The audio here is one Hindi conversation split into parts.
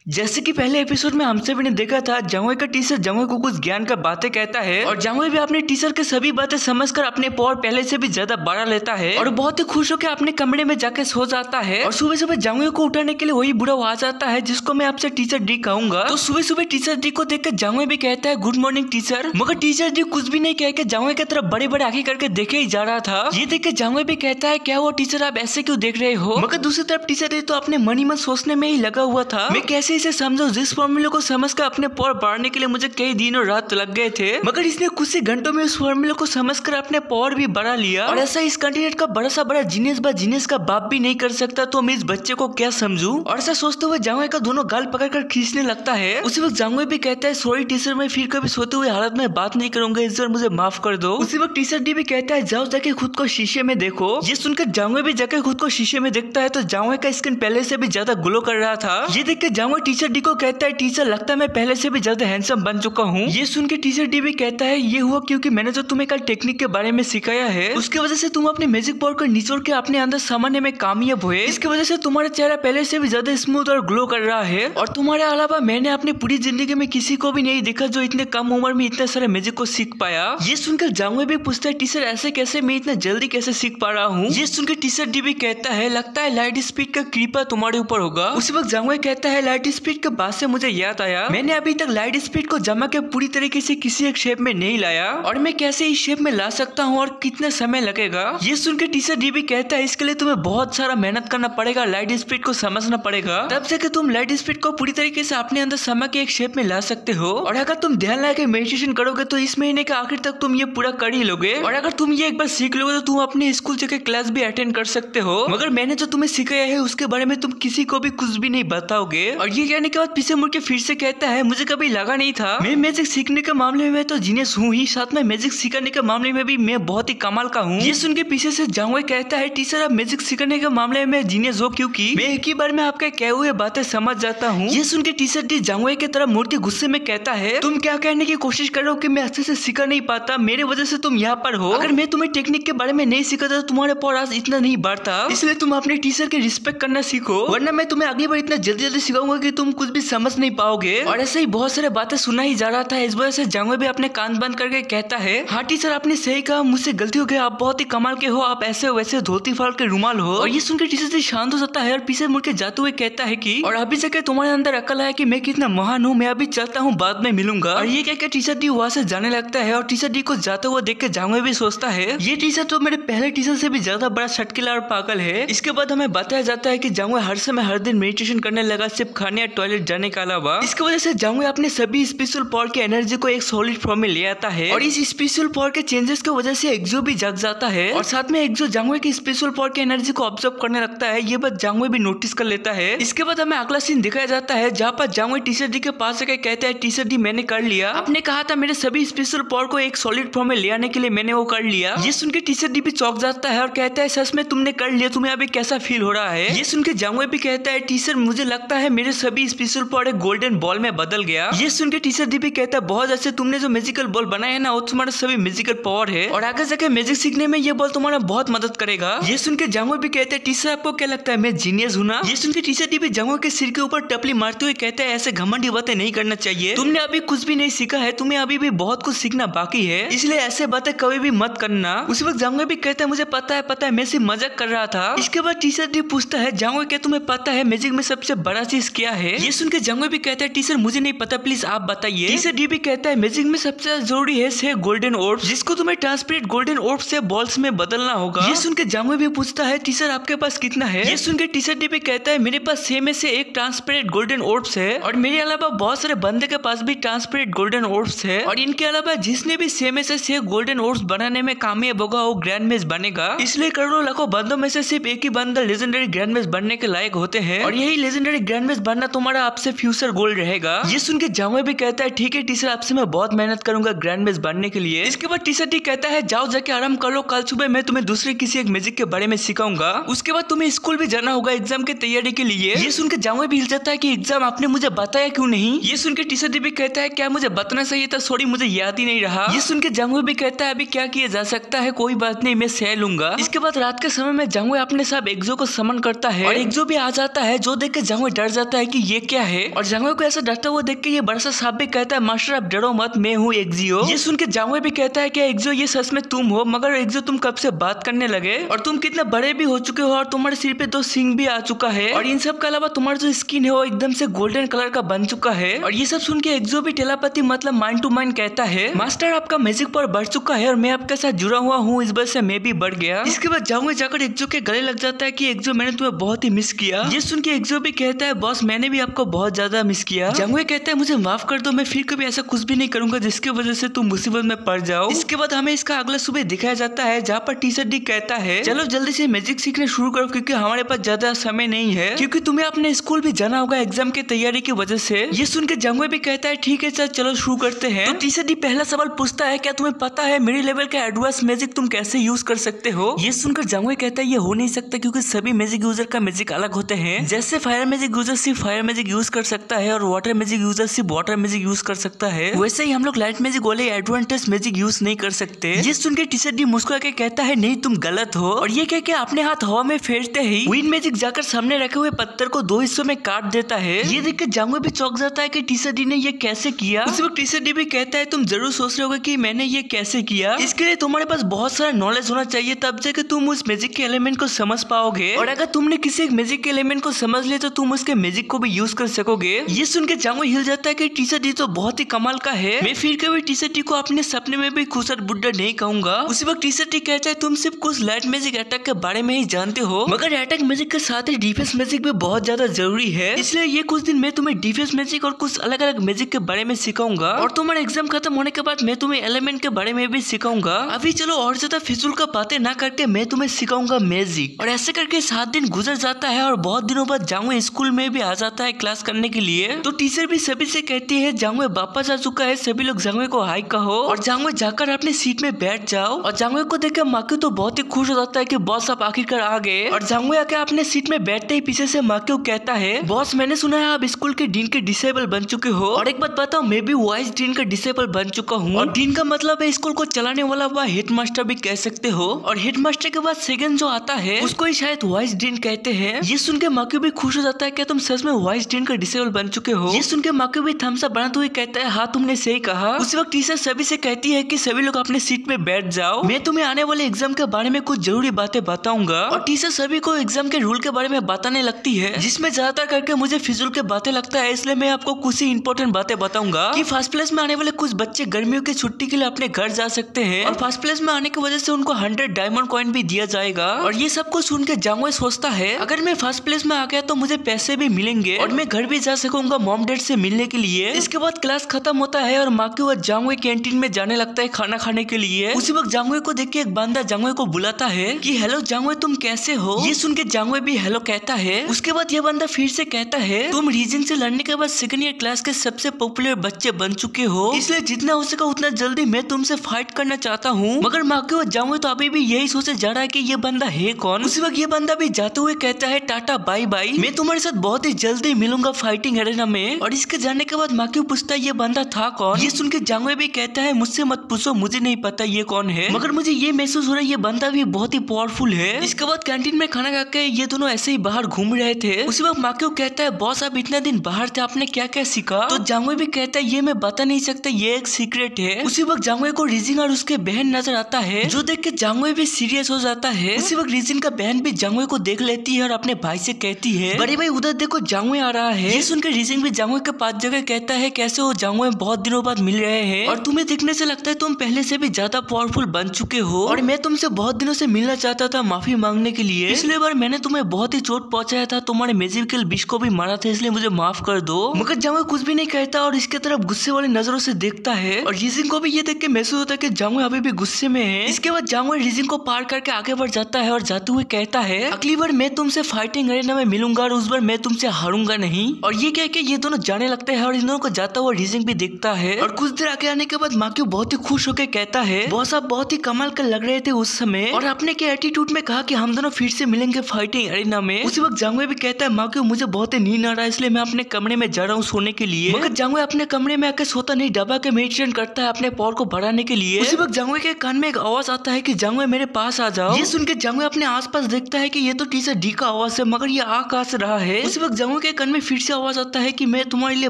जैसे कि पहले एपिसोड में हम सभी ने देखा था, जांगवे का टीचर जांगवे को कुछ ज्ञान का बातें कहता है और जांगवे भी अपने टीचर के सभी बातें समझकर अपने पावर पहले से भी ज्यादा बढ़ा लेता है और बहुत ही खुश होकर अपने कमरे में जाके सो जाता है। और सुबह सुबह जांगवे को उठाने के लिए वही बुढ़ा आ जाता है जिसको मैं आपसे टीचर डी कहूंगा। तो सुबह सुबह टीचर डी को देखकर जांगवे भी कहता है गुड मॉर्निंग टीचर, मगर टीचर डी कुछ भी नहीं कह के जांगवे की तरफ बड़े बड़े आंखें करके देखे ही जा रहा था। ये देख के जांगवे भी कहता है क्या हुआ टीचर, आप ऐसे क्यों देख रहे हो? मगर दूसरी तरफ टीचर डी तो अपने मन ही मन सोचने में ही लगा हुआ था, मैं कैसे इसे समझूं जिस फॉर्मूले को समझकर अपने पावर बढ़ाने के लिए मुझे कई दिन और रात लग गए थे, मगर इसने कुछ ही घंटों में उस फॉर्मूले को समझकर अपने पावर भी बढ़ा लिया। और ऐसा इस कंटिनेंट का बड़ा सा बड़ा जीनियस का बाप भी नहीं कर सकता, तो मैं इस बच्चे को क्या समझूं? और ऐसा सोचते हुए जांगवे का दोनों गाल पकड़कर खींचने लगता है। उसी वक्त जांगवे भी कहता है सॉरी टीचर, मैं फिर कभी सोते हुए हालत में बात नहीं करूंगा, इस बार मुझे माफ कर दो। उसी वक्त टीचर डी भी कहता है जाओ जाके खुद को शीशे में देखो। ये सुनकर जांगवे भी जाके खुद को शीशे में देखता है तो जांगवे का स्किन पहले से भी ज्यादा ग्लो कर रहा था। ये देख के जांगवे टीचर डी को कहता है टीचर लगता है मैं पहले से भी ज्यादा हैंडसम बन चुका हूँ। ये सुन के टीचर डी भी कहता है ये हुआ क्योंकि मैंने जो तुम्हें कल टेक्निक के बारे में सिखाया है उसकी वजह से तुम अपने मैजिक पावर को निचोड़ के अपने अंदर सामान्य में कामयाब हुए। इसकी वजह से तुम्हारा चेहरा पहले से भी ज्यादा स्मूथ और ग्लो कर रहा है। और तुम्हारे अलावा मैंने अपनी पूरी जिंदगी में किसी को भी नहीं देखा जो इतने कम उम्र में इतने सारे मैजिक को सीख पाया। ये सुनकर जांगवे भी पूछता है टीचर ऐसे कैसे, मैं इतना जल्दी कैसे सीख पा रहा हूँ? ये सुनकर टीचर डी भी कहता है लगता है लाइट स्पीड का कृपा तुम्हारे ऊपर होगा। उसी वक्त जांगवे कहता है लाइट स्पीड के बाद से मुझे याद आया मैंने अभी तक लाइट स्पीड को जमा के पूरी तरीके से किसी एक शेप में नहीं लाया और मैं कैसे इस शेप में ला सकता हूँ और कितना समय लगेगा? ये सुनकर टीचर डी भी कहता है इसके लिए तुम्हें बहुत सारा मेहनत करना पड़ेगा, लाइट स्पीड को समझना पड़ेगा, तब से कि तुम लाइट स्पीड को पूरी तरीके से अपने अंदर समा के एक शेप में ला सकते हो। और अगर तुम ध्यान लगा के मेडिटेशन करोगे तो इस महीने के आखिर तक तुम ये पूरा कर ही लोगे। और अगर तुम ये एक बार सीख लोगे तो तुम अपने स्कूल जाके क्लास भी अटेंड कर सकते हो, मगर मैंने जो तुम्हें सिखाया है उसके बारे में तुम किसी को भी कुछ भी नहीं बताओगे। और ये कहने के बाद पीछे मुड़ के फिर से कहता है मुझे कभी लगा नहीं था मैं मैजिक सीखने के मामले में तो जीनियस हूँ ही, साथ में मैजिक सिखाने के मामले में भी मैं बहुत ही कमाल का हूँ। ये सुन के पीछे से जांगवे कहता है टीचर आप मैजिक सिखाने के मामले में जीनियस हो क्योंकि मैं एक ही बार में आपके कहे हुए बातें समझ जाता हूँ। ये सुन के टीचर डी जांगवे की तरफ मूर्ति गुस्से में कहता है तुम क्या कहने की कोशिश कर रहे हो कि मैं अच्छे से सिखा नहीं पाता, मेरे वजह से तुम यहाँ पर हो। अगर मैं तुम्हें टेक्निक के बारे में नहीं सिखाता तो तुम्हारे पावर आज इतना नहीं बढ़ता, इसलिए तुम अपने टीचर के रिस्पेक्ट करना सीखो, वरना मैं तुम्हें अगली बार इतना जल्दी जल्दी सिखाऊंगा कि तुम कुछ भी समझ नहीं पाओगे। और ऐसे ही बहुत सारे बातें सुना ही जा रहा था, इस वजह से जांगवे भी अपने कान बंद करके कहता है हाँ टीचर आपने सही कहा, मुझसे गलती हो गई, आप बहुत ही कमाल के हो, आप ऐसे वैसे धोती फाड़ के रुमाल हो। और ये सुनकर टीचर से शांत हो जाता है और पीछे मुड़ के जाते हुए कहता है कि और अभी से तुम्हारे अंदर अकल है कि मैं कितना महान हूँ, मैं अभी चलता हूँ, बाद में मिलूंगा। और ये कहकर टीचर डी वहाँ से जाने लगता है और टीचर डी को जाते हुए देख के जांगवे भी सोचता है ये टीचर तो मेरे पहले टीचर से भी ज्यादा बड़ा सटकिला और पागल है। इसके बाद हमें बताया जाता है कि जांगवे हर समय हर दिन मेडिटेशन करने लगा, सिर्फ खाने या टॉयलेट जाने के अलावा। इसकी वजह से जांगवे अपने सभी स्पेशल पावर की एनर्जी को एक सॉलिड फॉर्म में ले आता है और इस स्पेशल पावर के चेंजेस की वजह से एक्सो भी जग जाता है और साथ में एक्सो जांगवे की स्पेशल पावर की एनर्जी को ऑब्जर्व करने लगता है। ये बात जांगवे भी नोटिस कर लेता है। इसके बाद हमें अगला सीन दिखाया जाता है जहाँ पर जांगवे टीचर डी के पास जाकर कहता है टीचर डी मैंने कर लिया, आपने कहा था मेरे सभी स्पेशल पावर को एक सॉलिड फॉर्म में ले आने के लिए, मैंने वो कर लिया। ये सुन के टीचर डी भी चौंक जाता है और कहता है सच में तुमने कर लिया, तुम्हें अभी कैसा फील हो रहा है? ये सुन के जांगवे भी कहता है टीचर मुझे लगता है मेरे सभी स्पेशल पावर एक गोल्डन बॉल में बदल गया। ये सुन के टीचर डी भी कहता है बहुत अच्छे, तुमने जो मैजिकल बॉल बनाया है ना वो तुम्हारा सभी मैजिकल पावर है और आगे जाके मैजिक सीखने में ये बॉल तुम्हारा बहुत मदद करेगा। ये सुन के जांगवे भी कहते हैं टीचर आपको क्या लगता है मैं जीनियस हूँ ना? ये सुन के टीचर डी भी जांगवे के सिर के ऊपर टपली मारते हुए कहते हैं ऐसे घमंडी बातें नहीं करना चाहिए, तुमने अभी कुछ भी नहीं सीखा है, तुम्हें अभी भी बहुत कुछ सीखना बाकी है, इसलिए ऐसे बातें कभी भी मत करना। उस वक्त जांगवे भी कहता है मुझे पता है मैं सिर्फ मजाक कर रहा था। इसके बाद टीचर डी पूछता है जांगवे क्या तुम्हें पता है मैजिक में सबसे बड़ा चीज क्या है? ये सुन के जांगवे भी कहता है टीचर मुझे नहीं पता, प्लीज आप बताइए। टीचर डी भी कहता है मैजिक में सबसे जरूरी है गोल्डन ऑर्ब, जिसको तुम्हें ट्रांसपेरेंट गोल्डन ऑर्ब से बॉल्स में बदलना होगा। ये सुन के जांगवे भी पूछता है टीचर आपके पास कितना है? ये सुन के टीचर डी भी कहता है मेरे पास 6 में से एक ट्रांसपेरेंट गोल्डन ऑर्ब्स है और मेरे अलावा बहुत सारे बंदे के पास भी ट्रांसपेरेंट गोल्डन ऑर्ब्स है और इनके अलावा जिसने भी 6 में से 6 गोल्डन ऑर्ब्स बनाने में कामयाब होगा वो ग्रैंड मेज बनेगा। इसलिए करोड़ों लाखों बंदों में से सिर्फ एक ही बंदा लेजेंडरी ग्रैंड मेज बनने के लायक होते हैं और यही लेजेंडरी ग्रैंड मेज बनना तुम्हारा आपसे फ्यूचर गोल रहेगा। ये सुन के जांगवे भी कहता है ठीक है टीचर आपसे मैं बहुत मेहनत करूंगा ग्रैंड मेज बनने के लिए। इसके बाद टीचर डी कहता है जाओ जाके आराम कर लो, कल सुबह मैं तुम्हें दूसरे किसी एक मैजिक के बारे में सिखाऊंगा, उसके बाद तुम्हें स्कूल भी जाना होगा एग्जाम की तैयारी के लिए। ये सुन के जांगवे भी हिल जाता है कि एग्जाम आपने मुझे बताया क्यों नहीं? ये सुन के टीचर डी भी कहता है क्या मुझे बताना चाहिए था, सॉरी मुझे याद ही नहीं रहा। ये सुन के जांगवे भी कहता है अभी क्या किया जा सकता है, कोई बात नहीं मैं सह लूंगा। इसके बाद रात के समय में जांगवे अपने साथ एक्सो को समन करता है और एक्सो भी आ जाता है, जो देख के जांगवे डर जाता है कि ये क्या है। और जांगवे को ऐसा डरता हुआ देख के ये बड़ा सा सांप भी कहता है मास्टर आप डरो मत, मैं हूँ एक्जियो। ये सुन के जांगवे भी कहता है कि एक्जियो ये सच में तुम हो, मगर एक्जियो तुम कब से बात करने लगे और तुम कितने बड़े भी हो चुके हो और तुम्हारे सिर पे 2 सींग भी आ चुका है और इन सब के अलावा तुम्हारा जो स्किन है वो एकदम से गोल्डन कलर का बन चुका है। और ये सब सुन के एक्जियो भी टेलीपैथी मतलब माइंड टू माइंड कहता है मास्टर आपका मैजिक पावर बढ़ चुका है और मैं आपके साथ जुड़ा हुआ हूँ, इस वजह से मैं भी बढ़ गया। इसके बाद जांगवे जाकर एक्जियो के गले लग जाता है कि एक्जियो मैंने तुम्हें बहुत ही मिस किया। ये सुन के एक्जियो भी कहता है बॉस मैंने भी आपको बहुत ज्यादा मिस किया। जांगवे कहता है मुझे माफ कर दो, मैं फिर कभी ऐसा कुछ भी नहीं करूंगा जिसकी वजह से तुम मुसीबत में पड़ जाओ। इसके बाद हमें इसका अगला सुबह दिखाया जाता है जहाँ पर टीचर डी कहता है चलो जल्दी से मैजिक सीखने शुरू करो क्योंकि हमारे पास ज्यादा समय नहीं है, क्योंकि तुम्हें अपने स्कूल भी जाना होगा एग्जाम की तैयारी की वजह से। ये सुन के जांगवे भी कहता है ठीक है सर चलो शुरू करते हैं। तो टीचर डी पहला सवाल पूछता है क्या तुम्हें पता है मेरे लेवल का एडवांस मैजिक तुम कैसे यूज कर सकते हो। ये सुनकर जांगवे कहता है ये हो नहीं सकता क्योंकि सभी मैजिक यूजर का मैजिक अलग होते हैं, जैसे फायर मैजिक यूजर सिर्फ फायर मैजिक यूज कर सकता है और वाटर मैजिक यूजर सिर्फ वाटर मैजिक यूज कर सकता है, वैसे ही हम लोग लाइट मैजिक वाले एडवांटेज मैजिक यूज नहीं कर सकते। ये सुन के टीचर डी मुस्कुरा के कहता है नहीं तुम गलत हो और ये कह के अपने हाथ हवा में फेरते ही विंड मैजिक जाकर सामने रखे हुए पत्थर को 2 हिस्सों में काट देता है। ये देख के जांगवे भी चौंक जाता है कि टीचर डी ने ये कैसे किया। उस वक्त टीचर डी भी कहता है तुम जरूर सोच रहे होगे कि मैंने ये कैसे किया, इसके लिए तुम्हारे पास बहुत सारा नॉलेज होना चाहिए तब जाके तुम उस मैजिक के एलिमेंट को समझ पाओगे और अगर तुमने किसी एक मैजिक के एलिमेंट को समझ लिया तो तुम उसके मैजिक को भी यूज कर सकोगे। ये सुन के जांगवे हिल जाता है कि टीचर डी तो बहुत ही कमाल का है, मैं फिर कभी टीचर डी को अपने सपने में भी खुशर बुड्ढा नहीं कहूंगा। उसी वक्त टीचर डी कहता है तुम सिर्फ कुछ लाइट मैजिक अटैक के बारे में ही जानते हो, मगर अटैक मैजिक के साथ ही डिफेंस मैजिक भी बहुत ज्यादा जरूरी है, इसलिए ये कुछ दिन मैं तुम्हें डिफेंस मैजिक और कुछ अलग अलग मैजिक के बारे में सिखाऊंगा और तुम्हारा एग्जाम खत्म होने के बाद मैं तुम्हें एलिमेंट के बारे में भी सिखाऊंगा। अभी चलो और ज्यादा फिजूल का बातें ना करके मैं तुम्हें सिखाऊंगा मैजिक। और ऐसे करके 7 दिन गुजर जाता है और बहुत दिनों बाद जांगवे स्कूल में भी आ जाता है क्लास करने के लिए। तो टीचर भी सभी से कहती है जांगवे वापस आ चुका है, सभी लोग जांगवे को हाई कहो और जांगवे जाकर अपनी सीट में बैठ जाओ। और जांगवे को देखकर माक्यू तो बहुत ही खुश हो जाता है कि बॉस आप आखिरकार आ गए। और जांगवे आके अपने सीट में बैठते ही पीछे से माक्यू कहता है बॉस मैंने सुना है आप स्कूल के डीन के डिसेबल बन चुके हो और एक बात बताओ मैं भी वाइस डीन का डिसेबल बन चुका हूँ। और डीन का मतलब है स्कूल को चलाने वाला व हेडमास्टर भी कह सकते हो और हेडमास्टर के बाद सेकंड जो आता है उसको ही शायद वाइस डीन कहते हैं। ये सुन के माक्यू भी खुश हो जाता है क्या तुम सच में वाइस डीन का डिसेबल बन चुके हो। ये सुन के माक्यू भी थम्स अप बनाते हुए कहता है हाँ तुमने सही कहा। उस वक्त टीचर सभी से कहती है कि सभी लोग अपने सीट में बैठ जाओ, मैं तुम्हें आने वाले एग्जाम के बारे में कुछ जरूरी बातें बताऊंगा। और टीचर सभी को एग्जाम के रूल के बारे में बताने लगती है जिसमें ज्यादातर करके मुझे फिजूल के बातें लगता है, इसलिए मैं आपको कुछ ही इंपॉर्टेंट बातें बताऊंगा कि फर्स्ट प्लेस में आने वाले कुछ बच्चे गर्मियों की छुट्टी के लिए अपने घर जा सकते हैं और फर्स्ट प्लेस में आने की वजह से उनको 100 डायमंड कॉइन भी दिया जाएगा। और ये सब कुछ सुन के जांगवे सोचता है अगर मैं फर्स्ट प्लेस में आ गया तो मुझे पैसे भी मिलेंगे और मैं घर भी जा सकूंगा मॉम डैड से मिलने के लिए। इसके बाद क्लास खत्म होता है और माक्यू जांगवे कैंटीन में जाने लगता है खाना खाने के लिए। उसी वक्त जांगवे को देख के एक बंदा जांगवे को बुलाता है कि हेलो जांगवे तुम कैसे हो। ये सुन के जांगवे भी हेलो कहता है। उसके बाद ये बंदा फिर से कहता है तुम रीजन से लड़ने के बाद सेकंड ईयर क्लास के सबसे पॉपुलर बच्चे बन चुके हो, इसलिए जितना हो सका उतना जल्दी मैं तुमसे फाइट करना चाहता हूँ। मगर माक्यू जांगवे तो अभी भी यही सोचे जा रहा है कि ये बंदा है कौन। उसी वक्त ये बंदा भी जाते हुए कहता है टाटा बाय बाय, मैं तुम्हारे साथ बहुत ही जल्दी मिलूंगा फाइटिंग एरेना में। और इसके जाने के बाद माक्यू पूछता है ये बंदा था कौन। ये सुन के जांगवे भी कहता है मुझसे मत पूछो, मुझे नहीं पता ये कौन है, मगर मुझे ये महसूस हो रहा है ये बंदा भी बहुत ही पावरफुल है। इसके बाद कैंटीन में खाना खाके ये दोनों ऐसे ही बाहर घूम रहे थे। उसी वक्त माक्यू कहता है बॉस आप इतना दिन बाहर थे आपने क्या क्या सीखा। तो जांगवे भी कहता है ये मैं बता नहीं सकता, ये एक सीक्रेट है। उसी वक्त जांगवे को रीजिंग और उसके बहन नजर आता है जो देख के जांगवे भी सीरियस हो जाता है। उसी वक्त रीजिंग का बहन भी जांगवे को देख लेती है और अपने भाई से कहती है बड़े भाई उधर देखो जांगवे आ रहा है। ये सुनकर रीजिंग भी जांगवे के पास जगह कहता है कैसे हो जांगवे बहुत दिनों बाद मिल रहे हैं और तुम्हें दिखने से लगता है तुम पहले से भी ज्यादा पावरफुल बन चुके हो और मैं तुमसे बहुत दिनों से मिलना चाहता था माफी मांगने के लिए। पिछले बार मैंने तुम्हें बहुत ही चोट पहुंचाया था, तुम्हारे मैजिकल विश को भी मारा था, इसलिए मुझे माफ कर दो। मगर जांगवे कुछ भी नहीं कहता और इसके तरफ गुस्से वाली नजरों से देखता है और रीजिंग को भी ये देख के महसूस होता है कि जांगवे अभी भी गुस्से में है। इसके बाद जांगवे रीजिंग को पार करके आगे बढ़ जाता है और जाते हुए कहता है अगली बार मैं तुमसे फाइटिंग एरेना में मिलूंगा और उस बार मैं तुमसे हारूंगा नहीं। और ये कह के ये दोनों जाने लगते हैं और इन दोनों को जाता हुआ रीजिंग भी देखता है। और कुछ देर आगे आने के बाद माक्यू बहुत ही खुश होकर कहता है बॉस आप बहुत ही कमाल कर लग रहे थे उस समय और आपने के एटीट्यूड में कहा कि हम दोनों फिर से मिलेंगे फाइटिंग एरेना में। उसी वक्त जांगवे भी कहता है माक्यू मुझे बहुत ही नींद आ रहा है इसलिए मैं अपने कमरे में जा रहा हूँ सोने के लिए। मगर जांगवे अपने कमरे में आकर सोता नहीं, दबा के मेडिटेशन करता है अपने पावर को बढ़ाने के लिए। उसी वक्त जांगवे के कान में एक आवाज आता है कि जांगवे मेरे पास आ जाओ। ये सुन के जांगवे अपने आसपास देखता है कि ये तो टीचर डी का आवाज है, मगर ये आ कहां से रहा है। उसी वक्त जांगवे जंगोई के कान में फिर से आवाज आता है कि मैं तुम्हारे लिए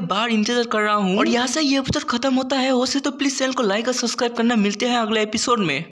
बाहर इंतजार कर रहा हूँ। और यहाँ से ये एपिसोड खत्म होता है। हो से तो प्लीज चैनल को लाइक और सब्सक्राइब करना। मिलते हैं अगले एपिसोड में।